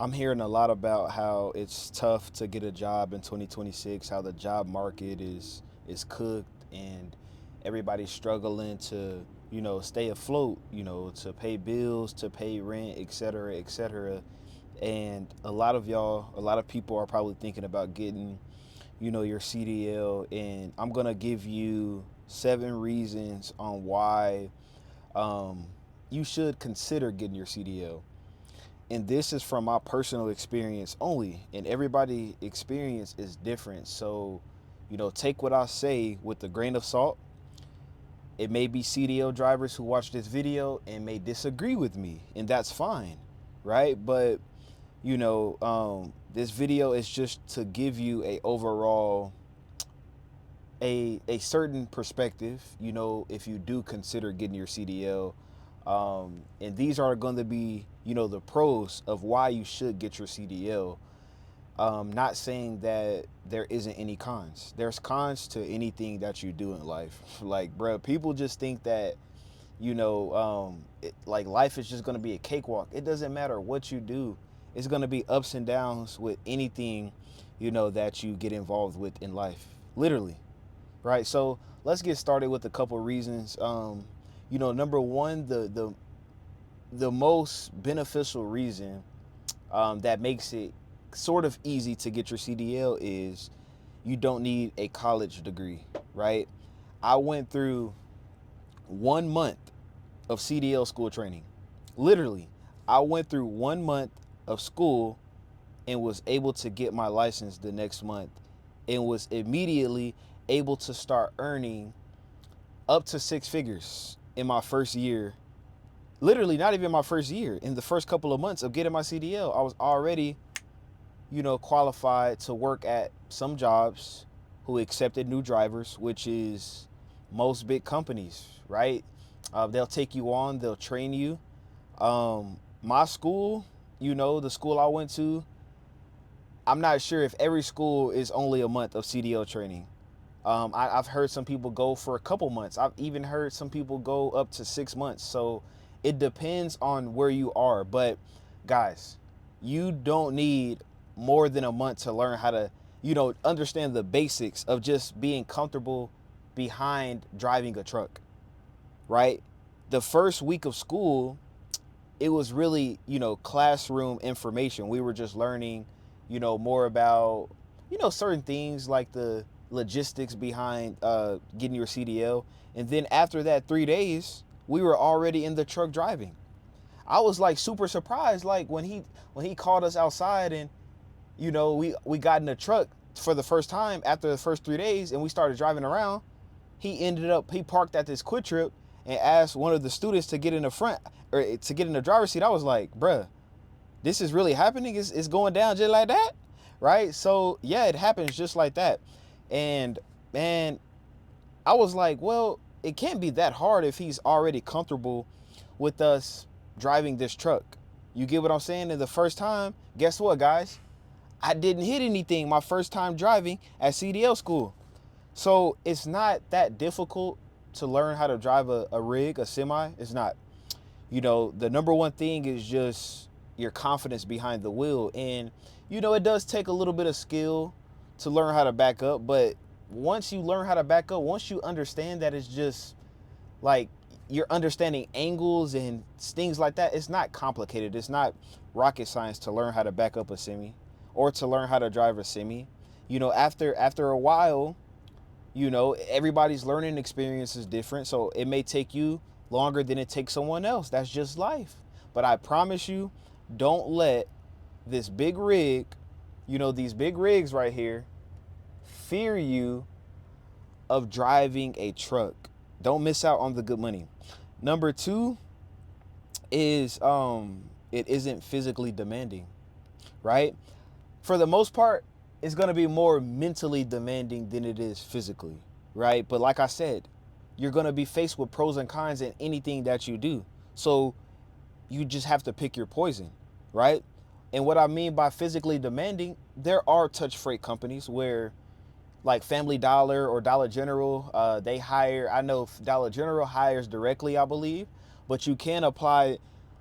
I'm hearing a lot about how it's tough to get a job in 2026, how the job market is cooked and everybody's struggling to, stay afloat, to pay bills, to pay rent, et cetera, et cetera. And a lot of people are probably thinking about getting, your CDL. And I'm going to give you 7 reasons on why you should consider getting your CDL. And this is from my personal experience only, and everybody experience is different. So take what I say with a grain of salt. It may be CDL drivers who watch this video and may disagree with me, and that's fine, right? But this video is just to give you a overall a certain perspective, if you do consider getting your CDL. And these are going to be, the pros of why you should get your CDL. Not saying that there isn't any cons. There's cons to anything that you do in life. Like, bro, people just think that, like life is just going to be a cakewalk. It doesn't matter what you do. It's going to be ups and downs with anything, that you get involved with in life. Literally. Right. So let's get started with a couple reasons. Number one, the most beneficial reason that makes it sort of easy to get your CDL is you don't need a college degree, right? I went through 1 month of CDL school training. Literally, I went through 1 month of school and was able to get my license the next month and was immediately able to start earning up to 6 figures in my first year. Literally, not even my first year. In the first couple of months of getting my CDL, I was already, qualified to work at some jobs who accepted new drivers, which is most big companies, right? They'll take you on, they'll train you. My school, the school I went to, I'm not sure if every school is only a month of CDL training. I've heard some people go for a couple months. I've even heard some people go up to 6 months. So it depends on where you are. But guys, you don't need more than a month to learn how to, understand the basics of just being comfortable behind driving a truck, right? The first week of school, it was really, classroom information. We were just learning, more about, certain things like the logistics behind getting your CDL. And then after that 3 days, we were already in the truck driving. I was like super surprised, like when he called us outside and, we got in the truck for the first time after the first 3 days and we started driving around. He parked at this Quick Trip and asked one of the students to get in the front or to get in the driver's seat. I was like, bruh, this is really happening? It's going down just like that? Right? So yeah, it happens just like that. And man, I was like, well, it can't be that hard if he's already comfortable with us driving this truck. You get what I'm saying? And the first time, guess what, guys? I didn't hit anything my first time driving at CDL school. So it's not that difficult to learn how to drive a rig, a semi. It's not. The number one thing is just your confidence behind the wheel. And, it does take a little bit of skill to learn how to back up. But once you learn how to back up, once you understand that it's just like you're understanding angles and things like that, it's not complicated. It's not rocket science to learn how to back up a semi or to learn how to drive a semi. After a while, everybody's learning experience is different. So it may take you longer than it takes someone else. That's just life. But I promise you, don't let this big rig, these big rigs right here, fear you of driving a truck. Don't miss out on the good money. Number two is it isn't physically demanding, right? For the most part, it's going to be more mentally demanding than it is physically, right? But like I said, you're going to be faced with pros and cons in anything that you do. So you just have to pick your poison, right? And what I mean by physically demanding, there are touch freight companies where like Family Dollar or Dollar General, they hire, I know Dollar General hires directly, I believe, but you can apply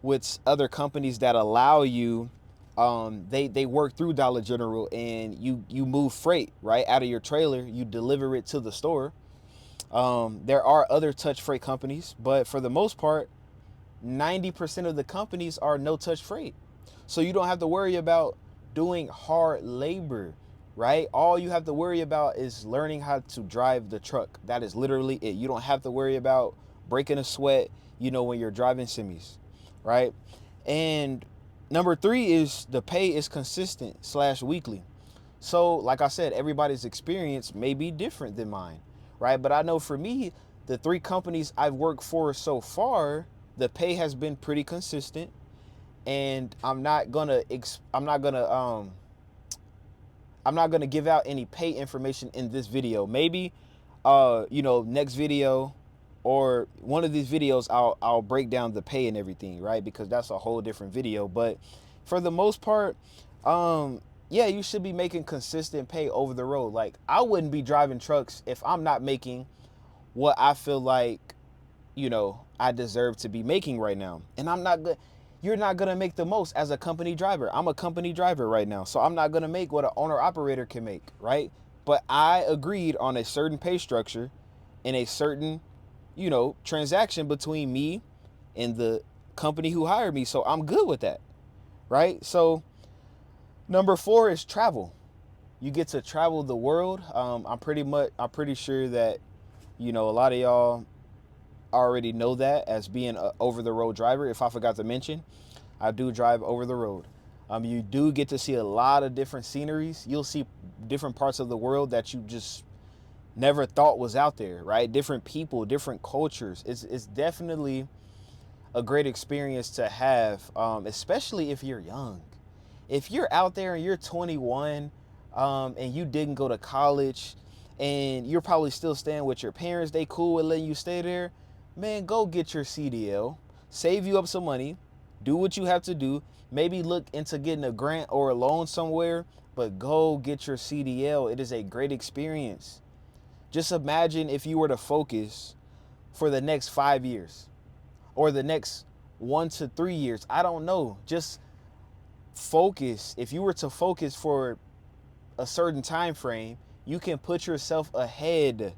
with other companies that allow you They work through Dollar General, and you move freight right out of your trailer, you deliver it to the store. There are other touch freight companies, but for the most part, 90% of the companies are no touch freight. So you don't have to worry about doing hard labor, right? All you have to worry about is learning how to drive the truck. That is literally it. You don't have to worry about breaking a sweat, when you're driving semis, right? And number three is the pay is consistent slash weekly. So, like I said, everybody's experience may be different than mine, right? But I know for me, the three companies I've worked for so far, the pay has been pretty consistent, and I'm not gonna give out any pay information in this video. Maybe, next video or one of these videos, I'll break down the pay and everything, right? Because that's a whole different video. But for the most part, yeah, you should be making consistent pay over the road. Like, I wouldn't be driving trucks if I'm not making what I feel like, I deserve to be making right now. And I'm not good. You're not going to make the most as a company driver. I'm a company driver right now. So I'm not going to make what an owner operator can make, right? But I agreed on a certain pay structure and a certain, transaction between me and the company who hired me. So I'm good with that, right? So number four is travel. You get to travel the world. I'm pretty sure that, a lot of y'all already know that as being an over the road driver. If I forgot to mention, I do drive over the road. You do get to see a lot of different sceneries. You'll see different parts of the world that you just never thought was out there, right? Different people, different cultures. It's definitely a great experience to have, especially if you're young. If you're out there and you're 21, and you didn't go to college, and you're probably still staying with your parents, they cool with letting you stay there, man, go get your CDL, save you up some money, do what you have to do, maybe look into getting a grant or a loan somewhere, but go get your CDL. It is a great experience. Just imagine if you were to focus for the next 5 years or the next 1 to 3 years. I don't know. Just focus. If you were to focus for a certain time frame, you can put yourself ahead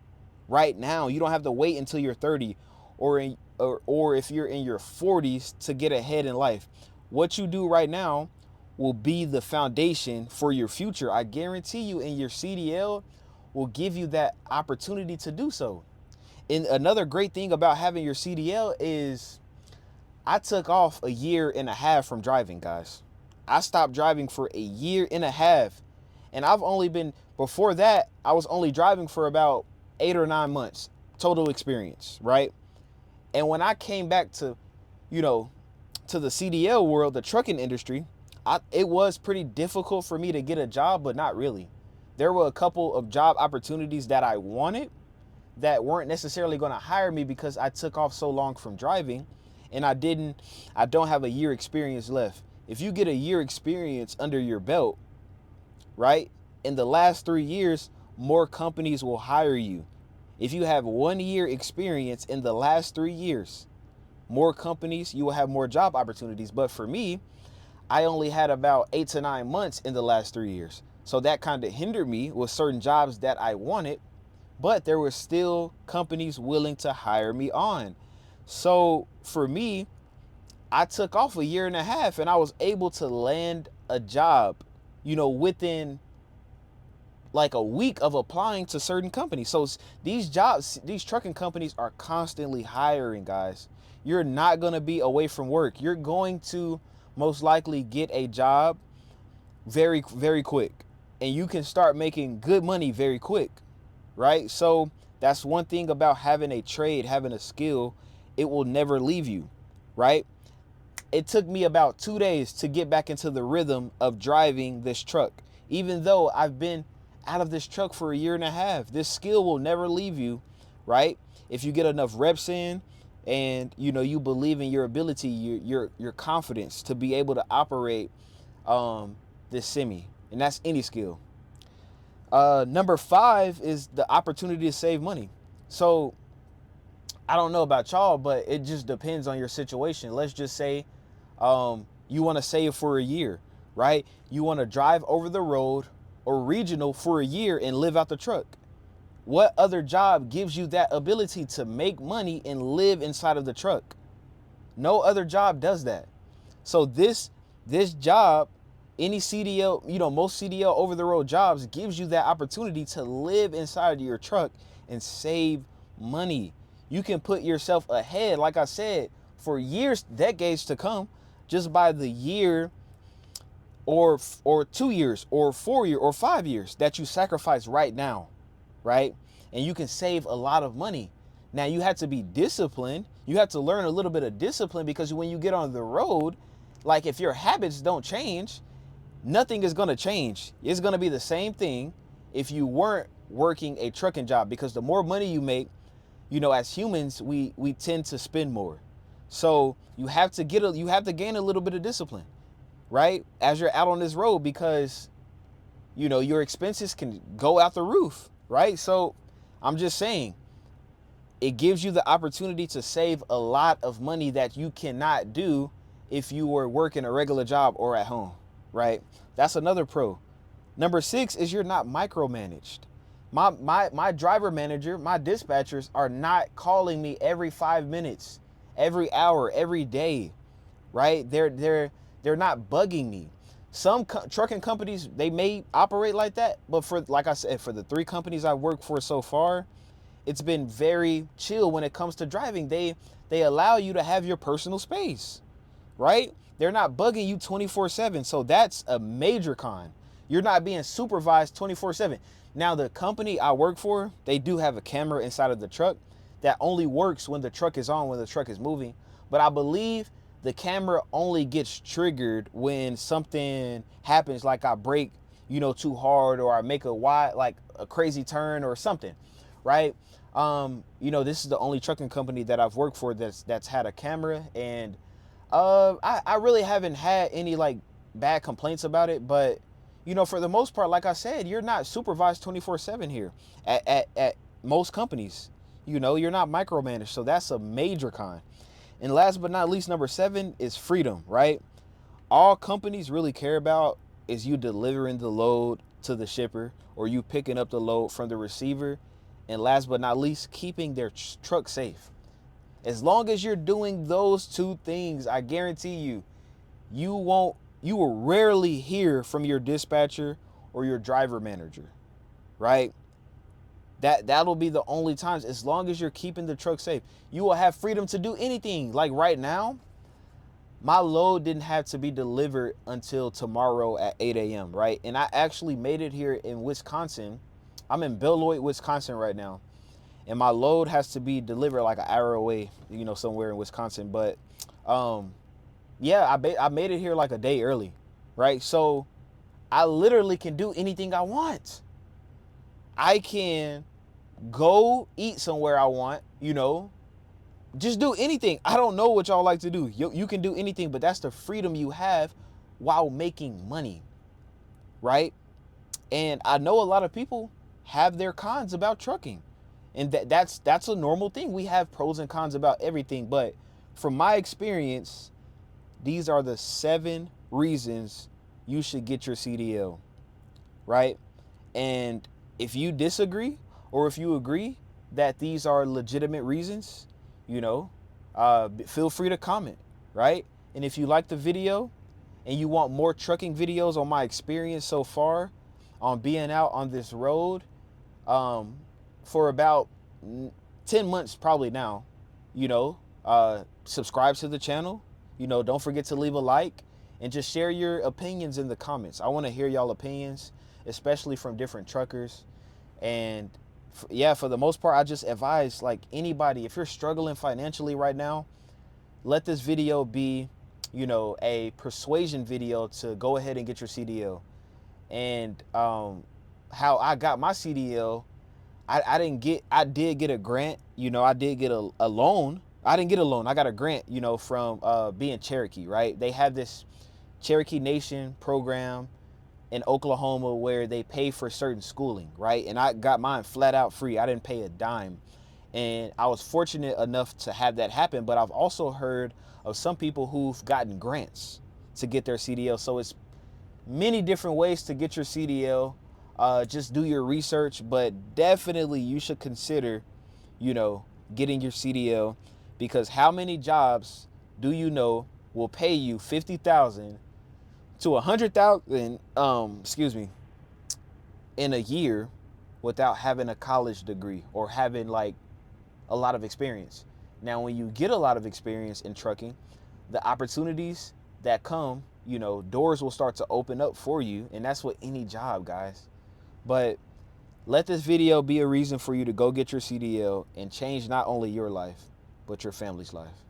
right now. You don't have to wait until you're 30 or if you're in your 40s to get ahead in life. What you do right now will be the foundation for your future. I guarantee you, in your CDL will give you that opportunity to do so. And another great thing about having your CDL is I took off a year and a half from driving, guys. I stopped driving for a year and a half. And before that, I was only driving for about 8 or 9 months total experience, right? And when I came back to, to the CDL world, the trucking industry, it was pretty difficult for me to get a job, but not really. There were a couple of job opportunities that I wanted that weren't necessarily going to hire me because I took off so long from driving, and I don't have a year experience left. If you get a year experience under your belt, right, in the last 3 years, more companies will hire you. If you have 1 year experience in the last 3 years, more companies, you will have more job opportunities. But for me, I only had about 8 to 9 months in the last 3 years. So that kind of hindered me with certain jobs that I wanted, but there were still companies willing to hire me on. So for me, I took off a year and a half and I was able to land a job, within like a week of applying to certain companies. So these trucking companies are constantly hiring, guys. You're not going to be away from work. You're going to most likely get a job very, very quick. And you can start making good money very quick, right? So that's one thing about having a trade, having a skill. It will never leave you, right? It took me about 2 days to get back into the rhythm of driving this truck. Even though I've been out of this truck for a year and a half, this skill will never leave you, right? If you get enough reps in and, you believe in your ability, your confidence to be able to operate this semi. And that's any skill. Number 5 is the opportunity to save money. So I don't know about y'all, but it just depends on your situation. Let's just say you want to save for a year, right? You want to drive over the road or regional for a year and live out the truck. What other job gives you that ability to make money and live inside of the truck? No other job does that. So this job, any CDL, most CDL over the road jobs gives you that opportunity to live inside of your truck and save money. You can put yourself ahead, like I said, for years, decades to come, just by the year or 2 years or 4 years or 5 years that you sacrifice right now, right? And you can save a lot of money. Now you have to be disciplined. You have to learn a little bit of discipline, because when you get on the road, like if your habits don't change, nothing is going to change. It's going to be the same thing if you weren't working a trucking job, because the more money you make, as humans, we tend to spend more. So you have to gain a little bit of discipline, right? As you're out on this road, because your expenses can go out the roof, right? So I'm just saying, it gives you the opportunity to save a lot of money that you cannot do if you were working a regular job or at home, right? That's another pro. Number 6 is you're not micromanaged. My driver manager, my dispatchers are not calling me every 5 minutes, every hour, every day, right? They're not bugging me. Some trucking companies, they may operate like that, but like I said, for the 3 companies I've worked for so far, it's been very chill when it comes to driving. They allow you to have your personal space, right? They're not bugging you 24/7. So that's a major con. You're not being supervised 24/7. Now, the company I work for, they do have a camera inside of the truck that only works when the truck is on, when the truck is moving. But I believe the camera only gets triggered when something happens, like I brake, too hard, or I make like a crazy turn or something, right? This is the only trucking company that I've worked for that's had a camera, and I really haven't had any like bad complaints about it. But for the most part, like I said, you're not supervised 24/7 here at most companies. You're not micromanaged, so that's a major con. And last but not least, number 7 is freedom, right? All companies really care about is you delivering the load to the shipper, or you picking up the load from the receiver. And last but not least, keeping their truck safe. As long as you're doing those 2 things, I guarantee you will rarely hear from your dispatcher or your driver manager, right? That'll be the only times. As long as you're keeping the truck safe, you will have freedom to do anything. Like right now, my load didn't have to be delivered until tomorrow at 8 a.m., right? And I actually made it here in Wisconsin. I'm in Beloit, Wisconsin right now. And my load has to be delivered like an hour away, somewhere in Wisconsin. But yeah, I made it here like a day early, right? So I literally can do anything I want. I can go eat somewhere I want, just do anything. I don't know what y'all like to do. You can do anything, but that's the freedom you have while making money, right? And I know a lot of people have their cons about trucking, and that's a normal thing. We have pros and cons about everything, but from my experience, these are the 7 reasons you should get your CDL, right? And if you disagree, or if you agree that these are legitimate reasons, feel free to comment, right? And if you like the video and you want more trucking videos on my experience so far on being out on this road for about 10 months probably now, subscribe to the channel. Don't forget to leave a like and just share your opinions in the comments. I want to hear y'all opinions, especially from different truckers. And for the most part, I just advise, like, anybody, if you're struggling financially right now, let this video be, a persuasion video to go ahead and get your CDL. And how I got my CDL, I did get a grant, I did get a loan. I didn't get a loan. I got a grant, from being Cherokee, right? They have this Cherokee Nation program in Oklahoma where they pay for certain schooling, right? And I got mine flat out free. I didn't pay a dime. And I was fortunate enough to have that happen. But I've also heard of some people who've gotten grants to get their CDL. So many different ways to get your CDL. Just do your research, but definitely you should consider, you know, getting your CDL, because how many jobs do you know will pay you 50,000 to 100,000, excuse me, in a year without having a college degree or having like a lot of experience? Now, when you get a lot of experience in trucking, the opportunities that come, you know, doors will start to open up for you, and that's with any job, guys. But let this video be a reason for you to go get your CDL and change not only your life, but your family's life.